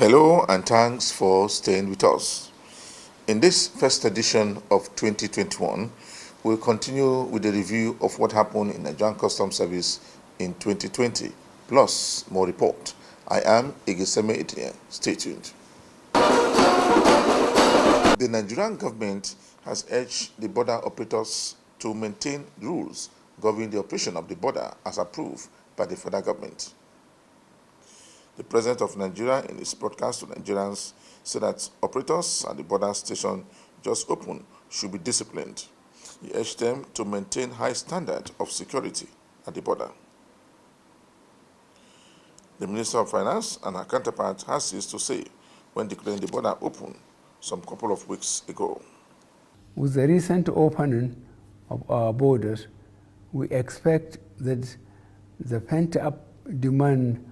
Hello and thanks for staying with us. In this first edition of 2021, we'll continue with the review of what happened in Nigerian Customs Service in 2020, plus more report. I am Igeseme Etienne. Stay tuned. The Nigerian government has urged the border operators to maintain rules governing the operation of the border as approved by the federal government. The President of Nigeria, in his broadcast to Nigerians, said that operators at the border station just opened should be disciplined. He urged them to maintain high standard of security at the border. The Minister of Finance and her counterpart has this to say when declaring the border open some couple of weeks ago. With the recent opening of our borders, we expect that the pent-up demand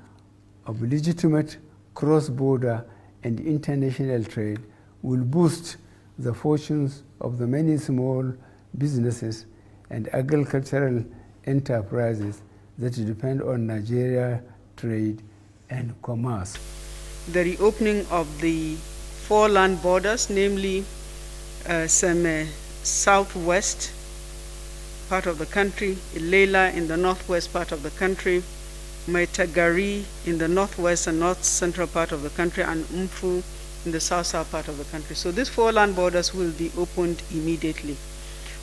of legitimate cross-border and international trade will boost the fortunes of the many small businesses and agricultural enterprises that depend on Nigeria trade and commerce. The reopening of the 4 land borders, namely some southwest part of the country, Ilela in the northwest part of the country, Maitagari in the northwest and north central part of the country, and Mfu in the south part of the country. So these 4 land borders will be opened immediately,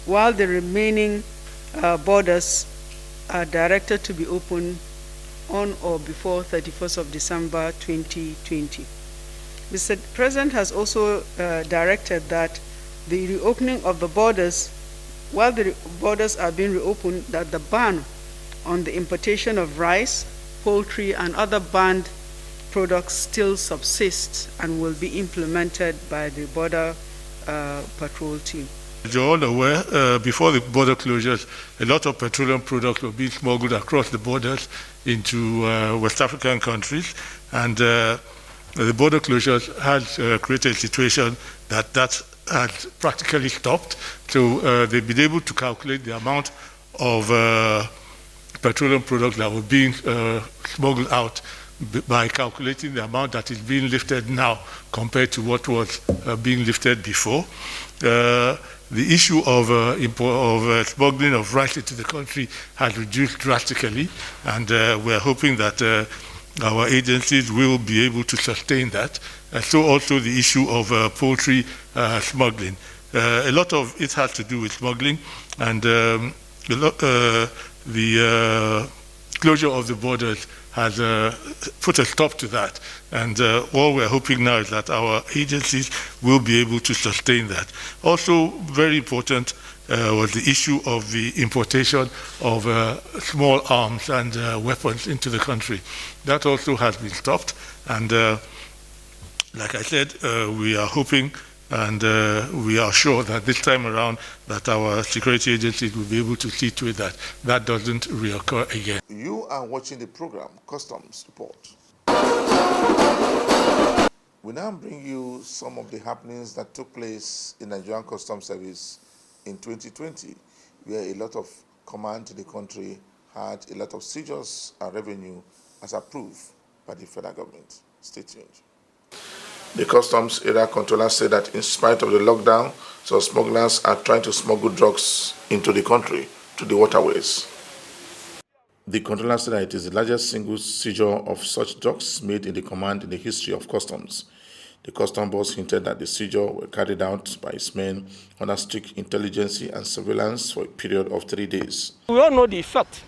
while the remaining borders are directed to be opened on or before 31st of December 2020. Mr. President has also directed that the reopening of the borders, while the borders are being reopened, that the ban on the importation of rice, poultry, and other banned products still subsists and will be implemented by the border patrol team. As you're all aware, before the border closures, a lot of petroleum products were being smuggled across the borders into West African countries, and the border closures has created a situation that has practically stopped. So they've been able to calculate the amount of petroleum products that were being smuggled out by calculating the amount that is being lifted now compared to what was being lifted before. The issue of smuggling of rice into the country has reduced drastically, and we're hoping that our agencies will be able to sustain that. So also the issue of poultry smuggling. A lot of it has to do with smuggling, and the closure of the borders has put a stop to that. And all we're hoping now is that our agencies will be able to sustain that. Also, very important was the issue of the importation of small arms and weapons into the country. That also has been stopped. And like I said, we are hoping and we are sure that this time around that our security agencies will be able to see to it that that doesn't reoccur again. You are watching the program Customs Report. We now bring you some of the happenings that took place in Nigerian Customs Service in 2020, where a lot of command to the country had a lot of seizures and revenue as approved by the federal government. Stay tuned. The customs area controller said that in spite of the lockdown, some smugglers are trying to smuggle drugs into the country to the waterways. The controller said that it is the largest single seizure of such drugs made in the command in the history of customs. The customs boss hinted that the seizure were carried out by his men under strict intelligence and surveillance for a period of 3 days. We all know the effect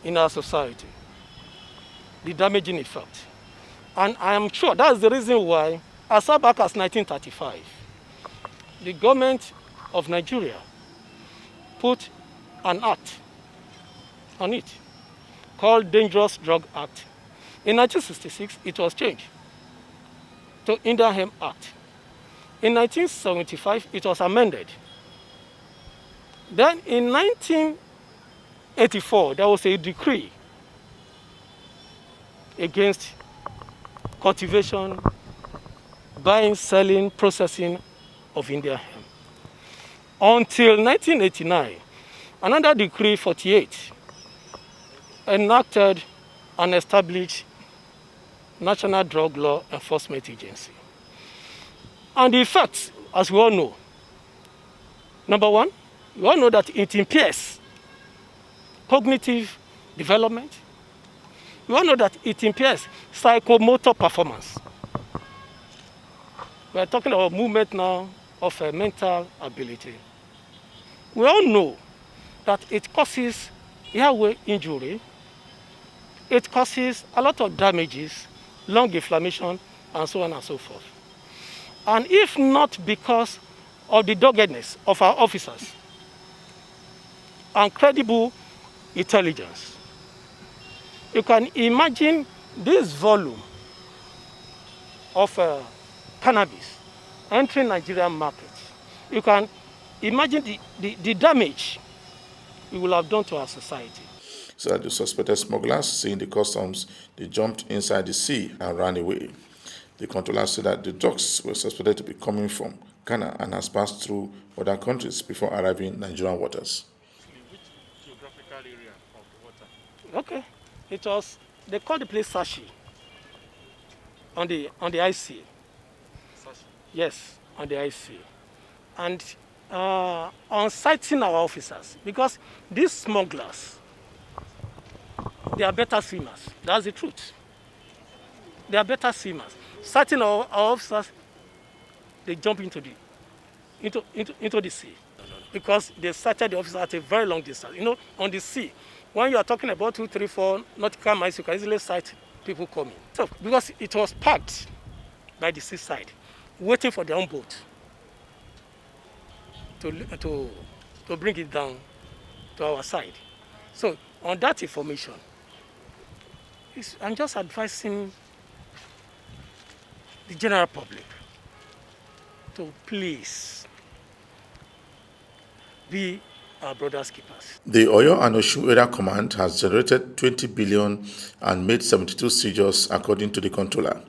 in our society, the damaging effect. And I am sure that's the reason why, as far back as 1935, the government of Nigeria put an act on it called Dangerous Drug Act. In 1966, it was changed to Indian Hemp Act. In 1975, it was amended. Then in 1984, there was a decree against cultivation, buying, selling, processing of Indian hemp. Until 1989, another decree 48 enacted and established National Drug Law Enforcement Agency. And the effects, as we all know, number one, we all know that it impairs cognitive development. We all know that it impairs psychomotor performance. We are talking about movement now of mental ability. We all know that it causes airway injury, it causes a lot of damages, lung inflammation, and so on and so forth. And if not because of the doggedness of our officers and credible intelligence, you can imagine this volume of cannabis entering Nigerian markets. You can imagine the damage it will have done to our society. So that the suspected smugglers, seeing the customs, they jumped inside the sea and ran away. The controllers said that the drugs were suspected to be coming from Ghana and has passed through other countries before arriving in Nigerian waters. Which geographical area of the water? Okay, it was, they called the place Sashi on the IC. Sashi. Yes, on the IC. And on citing our officers, because these smugglers, they are better swimmers. That's the truth. They are better swimmers. Citing our officers, they jump into the sea, because they sighted the officer at a very long distance. You know, on the sea, when you are talking about 2, 3, 4 nautical miles, you can easily sight people coming. So, because it was parked by the seaside, waiting for their own boat to bring it down to our side. So, on that information, I'm just advising the general public to please be our brothers' keepers. The Oyo and Osun Area Command has generated 20 billion and made 72 seizures, according to the controller.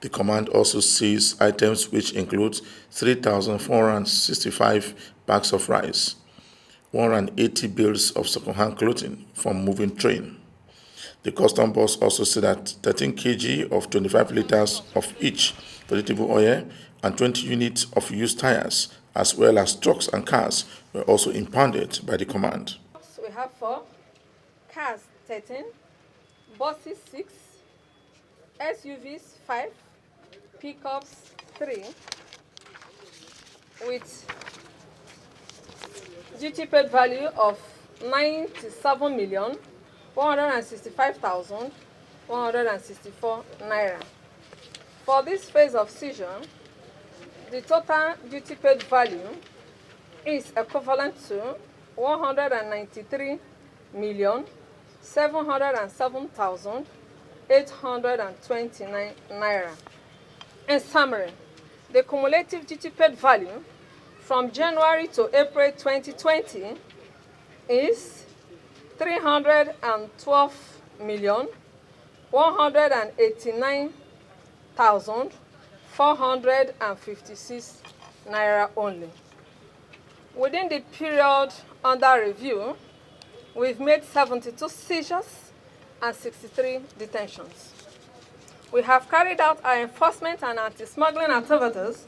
The command also seized items which include 3,465 bags of rice, 180 bales of second-hand clothing from moving train. The custom boss also said that 13 kg of 25 liters of each vegetable oil and 20 units of used tires, as well as trucks and cars, were also impounded by the command. We have 4, cars 13, buses 6, SUVs 5, pickups 3, with duty paid value of 97,165,164 naira. For this phase of seizure, the total duty paid value is equivalent to 193,707,829 naira. In summary, the cumulative duty paid value from January to April 2020 is 312,189,456 naira only. Within the period under review, we've made 72 seizures and 63 detentions. We have carried out our enforcement and anti-smuggling activities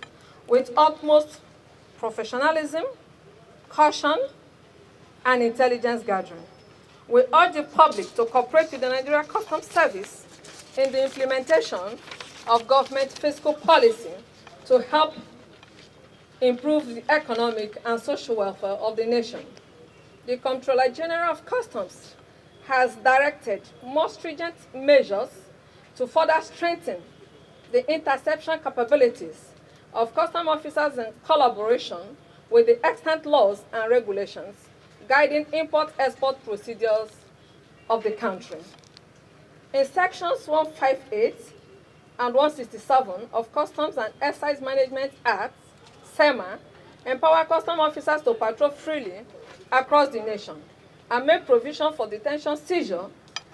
with utmost professionalism, caution, and intelligence gathering. We urge the public to cooperate with the Nigeria Customs Service in the implementation of government fiscal policy to help improve the economic and social welfare of the nation. The Comptroller General of Customs has directed more stringent measures to further strengthen the interception capabilities of custom officers in collaboration with the extant laws and regulations guiding import-export procedures of the country. In sections 158 and 167 of Customs and Excise Management Act, SEMA, empower custom officers to patrol freely across the nation and make provision for detention, seizure,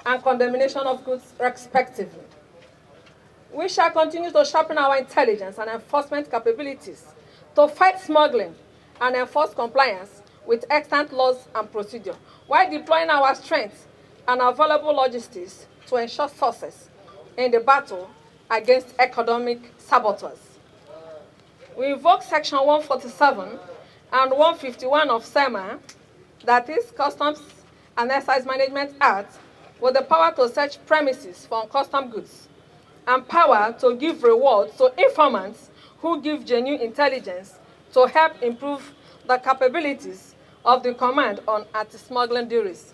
and condemnation of goods respectively. We shall continue to sharpen our intelligence and enforcement capabilities to fight smuggling and enforce compliance with extant laws and procedure, while deploying our strength and available logistics to ensure success in the battle against economic saboteurs. We invoke Section 147 and 151 of SEMA, that is Customs and Excise Management Act, with the power to search premises for custom goods and power to give rewards to informants who give genuine intelligence to help improve the capabilities of the Command on anti-smuggling duties.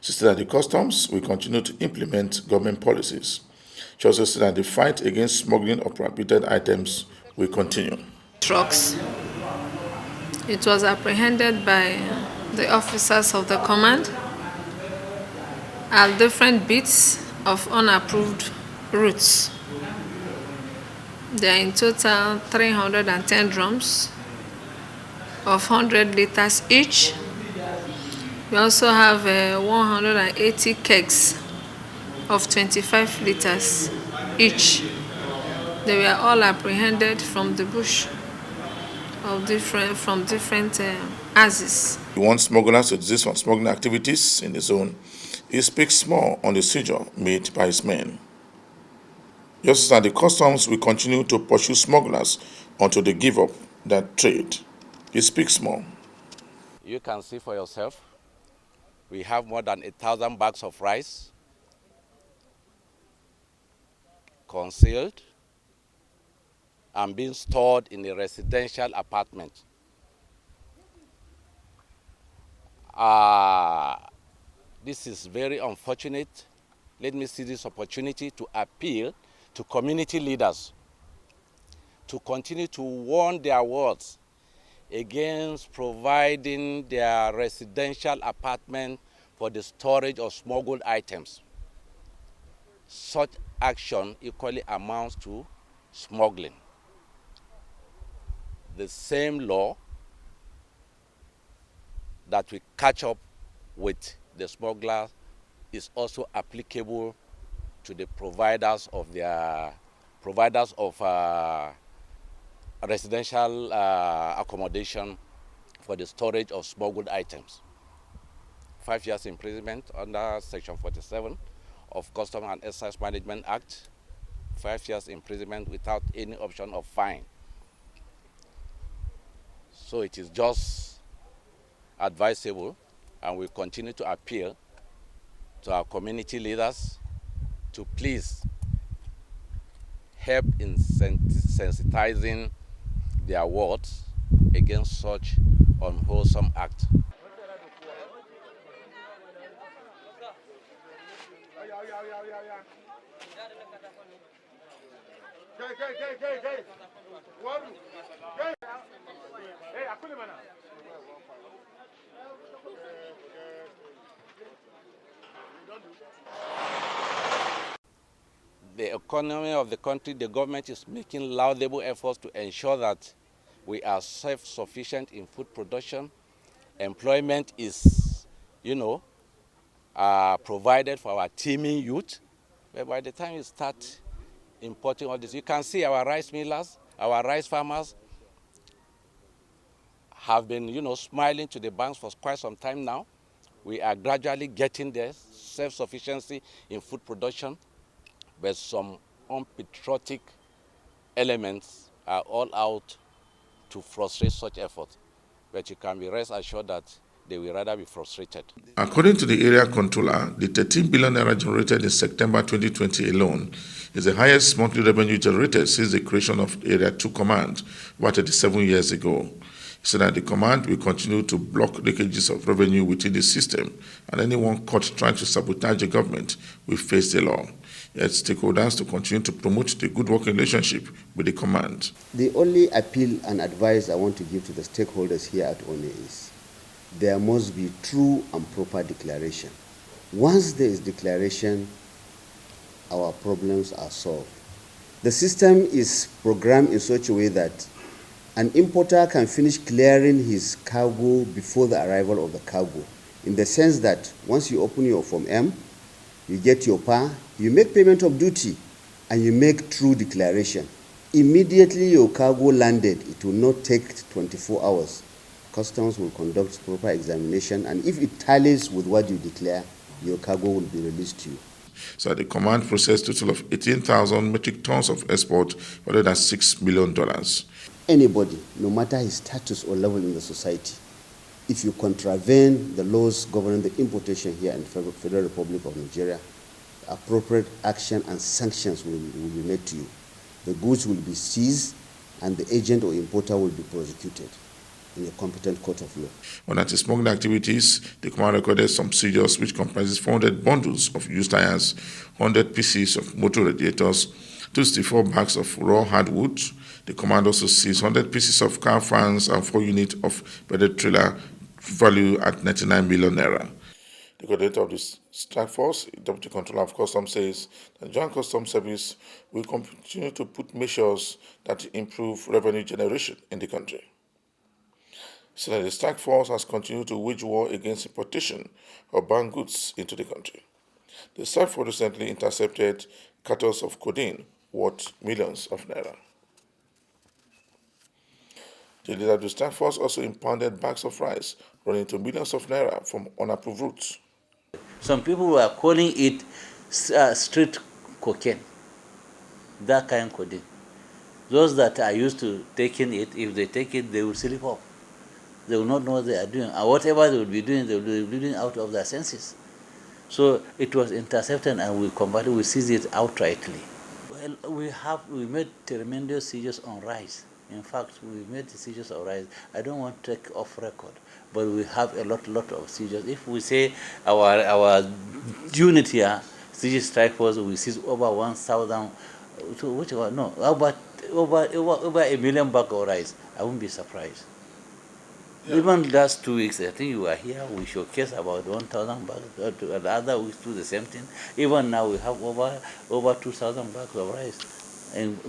She said that the customs will continue to implement government policies. She also said that the fight against smuggling of prohibited items will continue. Trucks. It was apprehended by the officers of the command at different beats of unapproved routes. There are in total 310 drums of 100 liters each. We also have 180 kegs of 25 liters each. They were all apprehended from the bush from different axes. He wants smugglers to desist from smuggling activities in the zone. He speaks more on the seizure made by his men. Just as the customs will continue to pursue smugglers until they give up that trade. He speaks more. You can see for yourself, we have more than 1,000 bags of rice concealed and being stored in a residential apartment. This is very unfortunate. Let me see this opportunity to appeal to community leaders to continue to warn their wards against providing their residential apartment for the storage of smuggled items. Such action equally amounts to smuggling. The same law that we catch up with the smugglers is also applicable to the providers of residential accommodation for the storage of smuggled items. 5 years imprisonment under Section 47 of Customs and Excise Management Act. 5 years imprisonment without any option of fine. So it is just advisable, and we continue to appeal to our community leaders to please help in sensitizing their wards against such unwholesome acts. The economy of the country, the government is making laudable efforts to ensure that we are self-sufficient in food production. Employment is, provided for our teeming youth. But by the time you start importing all this, you can see our rice millers, our rice farmers have been, smiling to the banks for quite some time now. We are gradually getting there, self-sufficiency in food production, but some unpatriotic elements are all out to frustrate such efforts. But you can be rest assured that they will rather be frustrated. According to the area controller, the 13 billion naira generated in September 2020 alone is the highest monthly revenue generated since the creation of Area 2 Command about 37 years ago. He said that the command will continue to block leakages of revenue within the system, and anyone caught trying to sabotage the government will face the law. He urged stakeholders to continue to promote the good working relationship with the command. The only appeal and advice I want to give to the stakeholders here at ONE is there must be true and proper declaration. Once there is declaration, our problems are solved. The system is programmed in such a way that an importer can finish clearing his cargo before the arrival of the cargo, in the sense that once you open your Form M, you get your PA, you make payment of duty, and you make true declaration. Immediately your cargo landed, it will not take 24 hours. Customs will conduct proper examination, and if it tallies with what you declare, your cargo will be released to you. So the command processed a total of 18,000 metric tons of export, valued at $6 million. Anybody, no matter his status or level in the society, if you contravene the laws governing the importation here in the Federal Republic of Nigeria, appropriate action and sanctions will be made to you. The goods will be seized and the agent or importer will be prosecuted in a competent court of law. On anti-smuggling activities, the command recorded some seizures which comprises 400 bundles of used tires, 100 pieces of motor radiators, 264 bags of raw hardwood. The command also seized 100 pieces of car fans and 4 units of bedded trailer, value at 99 million naira. The coordinator of the strike force, Deputy Controller of Customs, says the Nigerian Customs Service will continue to put measures that improve revenue generation in the country. So the strike force has continued to wage war against importation of banned goods into the country. The strike force recently intercepted cartels of codeine worth millions of naira. The leader of the strike force also impounded bags of rice running to millions of naira from unapproved routes. Some people were calling it street cocaine, that kind of codeine. Those that are used to taking it, if they take it, they will slip off. They will not know what they are doing. And whatever they will be doing, they will be doing out of their senses. So it was intercepted and we combated, we seized it outrightly. Well, we made tremendous seizures on rice. In fact, we made seizures on rice. I don't want to take off record, but we have a lot of seizures. If we say our unit here, seizure strike force, we seize over 1,000, over 1 million bags of rice. I wouldn't be surprised. Yeah. Even last 2 weeks, I think you were here, we showcased about 1,000 bags. The other weeks do the same thing. Even now we have over 2,000 bags of rice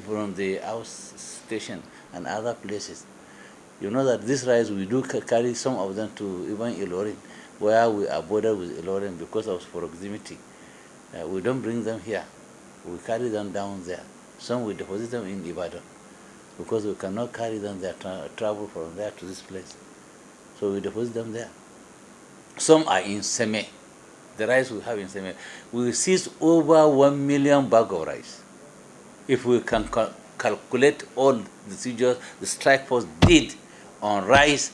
from the house station and other places. You know that this rice, we do carry some of them to even Ilorin, where we are bordered with Ilorin because of proximity. We don't bring them here. We carry them down there. Some we deposit them in Ibadan because we cannot carry them there, travel from there to this place. So we deposit them there. Some are in Seme. The rice we have in Seme. We seize over 1 million bags of rice. If we can calculate all the seizures the strike force did on rice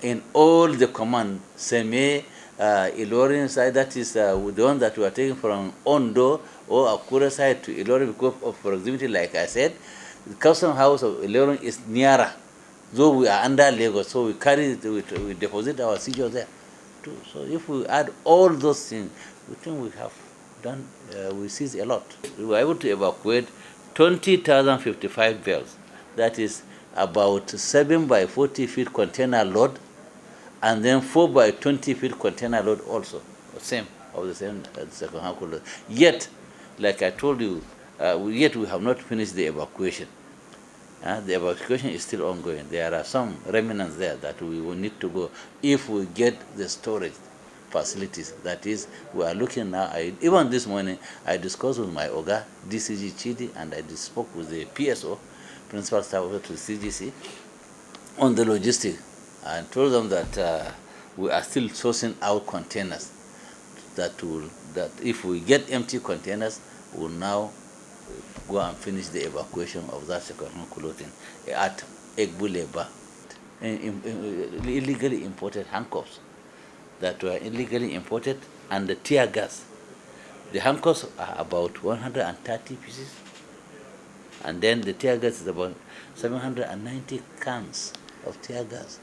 in all the command, Seme, Ilorin side, that is the one that we are taking from Ondo or Akura side to Ilorin because of proximity, like I said. The custom house of Ilorin is nearer, though we are under Lagos, so we carry it, we deposit our seizures there too. So if we add all those things, we think we have done, we seize a lot. We were able to evacuate 20,055 bales. That is about 7 by 40 feet container load, and then 4 by 20 feet container load also, same second-hand load. Yet, like I told you, yet we have not finished the evacuation. The evacuation is still ongoing. There are some remnants there that we will need to go if we get the storage facilities. That is, we are looking now. Even this morning, I discussed with my Oga, DCG Chidi, and I spoke with the PSO, Principal Staff Officer to the CGC, on the logistics, and told them that we are still sourcing out containers. That if we get empty containers, we'll now go and finish the evacuation of that second-hand clothing at Egbuleba. Illegally imported handcuffs that were illegally imported, and the tear gas. The handcuffs are about 130 pieces, and then the tear gas is about 790 cans of tear gas.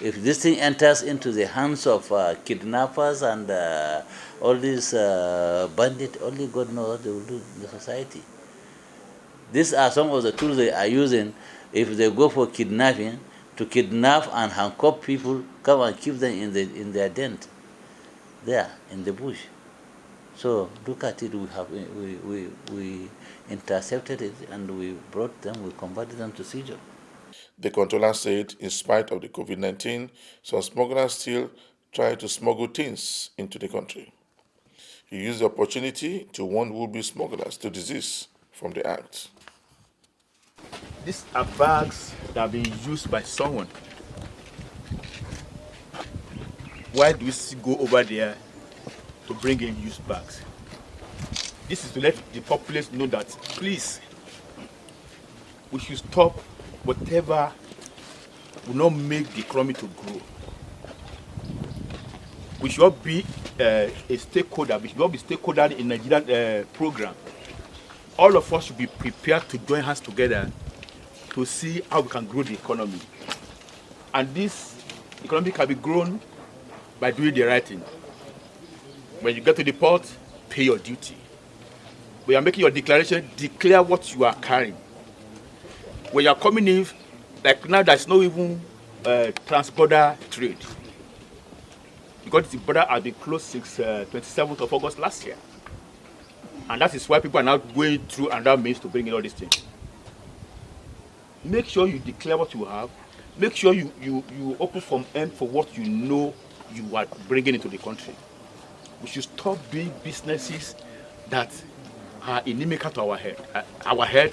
If this thing enters into the hands of kidnappers and all these bandits, only God knows what they will do in the society. These are some of the tools they are using if they go for kidnapping, to kidnap and handcuff people, come and keep them in their tent, there in the bush. So look at it. We intercepted it and we brought them. We converted them to seizure. The controller said, in spite of the COVID-19, some smugglers still try to smuggle things into the country. He used the opportunity to warn would-be smugglers to desist from the act. These are bags that have been used by someone. Why do we go over there to bring in used bags? This is to let the populace know that, please, we should stop whatever will not make the economy to grow. We should all be a stakeholder. We should all be stakeholder in Nigerian program. All of us should be prepared to join hands together to see how we can grow the economy. And this economy can be grown by doing the right thing. When you get to the port, pay your duty. When you are making your declaration, declare what you are carrying. When you are coming in, like now there's no even trans-border trade. Because the border has been closed since 27th of August last year. And that is why people are now going through another means to bring in all these things. Make sure you declare what you have. Make sure you open from end for what you know you are bringing into the country. We should stop doing businesses that are inimical to our health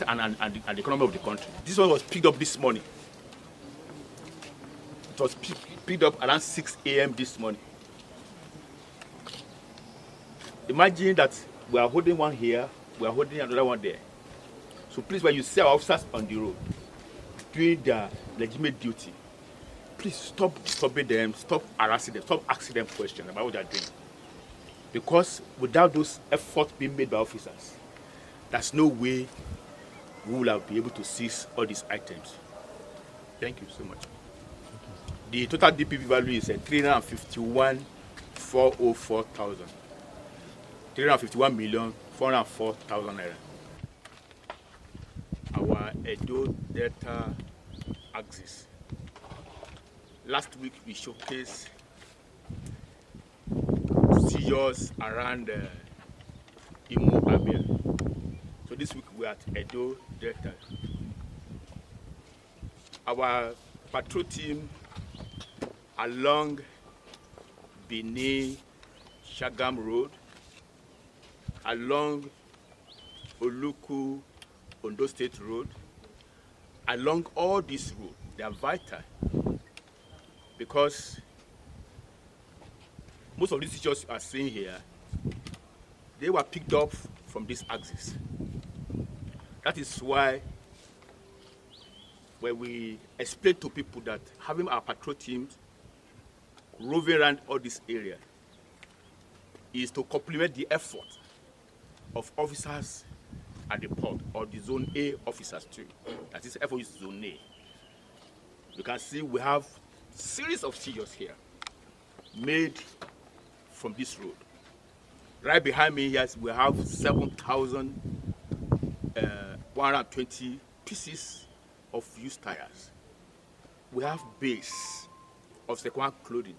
and the economy of the country. This one was picked up this morning. It was picked up around 6 a.m. this morning. Imagine that we are holding one here, we are holding another one there. So please, when you see our officers on the road doing their legitimate duty, please stop disturbing them, stop harassing them, stop asking them questions about what they are doing. Because without those efforts being made by officers, there's no way we will be able to seize all these items. Thank you so much. The total DPP value is 351,404,000. 351,404,000 naira. Our Edo Delta axis. Last week we showcased seizures around Imo Abia. So this week we are at Edo Delta. Our patrol team along Benin Shagam Road, along Oluku Ondo State Road, along all these roads, they are vital because most of these teachers you are seeing here, they were picked up from this axis. That is why when we explain to people that having our patrol teams roving around all this area is to complement the effort of officers at the port, or the Zone A officers too. That is FOU Zone A. You can see we have series of seizures here made from this road. Right behind me here, we have 7,120 pieces of used tires. We have base of second-hand clothing.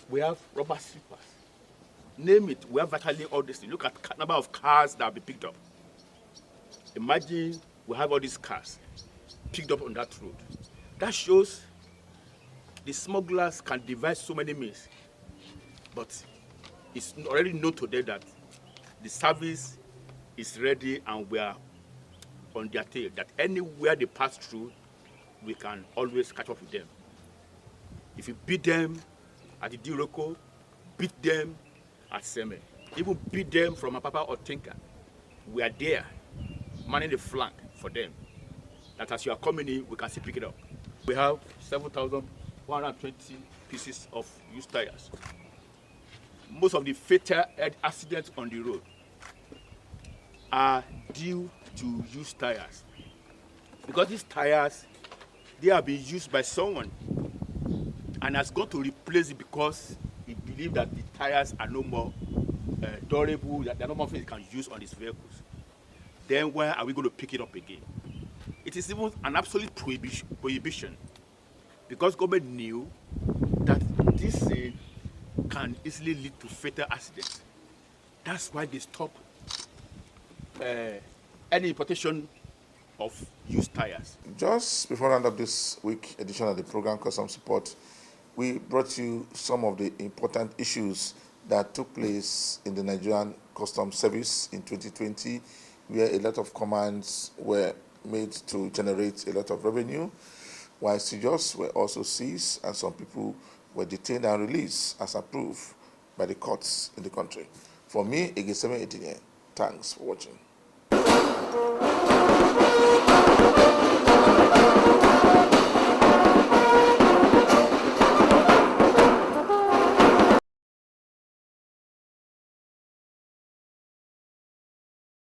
We have rubber slippers. Name it, we have virtually all this. Look at the number of cars that have been picked up. Imagine we have all these cars picked up on that road. That shows the smugglers can devise so many means, but it's already known today that the service is ready and we are on their tail, that anywhere they pass through, we can always catch up with them. If you beat them at the Diroko, beat them at Seme, even beat them from Apapa or Tinka, we are there, manning the flank for them. That as you are coming in, we can still pick it up. We have 7,120 pieces of used tires. Most of the fatal accidents on the road are due to used tires. Because these tires, they are being used by someone and has got to replace it because he believes that the tires are no more durable, that there are no more things he can use on his vehicles. Then where are we going to pick it up again? It is even an absolute prohibition because government knew that this thing can easily lead to fatal accidents. That's why they stopped any importation of used tires. Just before I end up this week edition of the program Custom Support, we brought you some of the important issues that took place in the Nigerian Customs Service in 2020, where a lot of commands were made to generate a lot of revenue, while seizures were also seized and some people were detained and released as approved by the courts in the country. For me, Egeseme Etinye, Thanks for watching.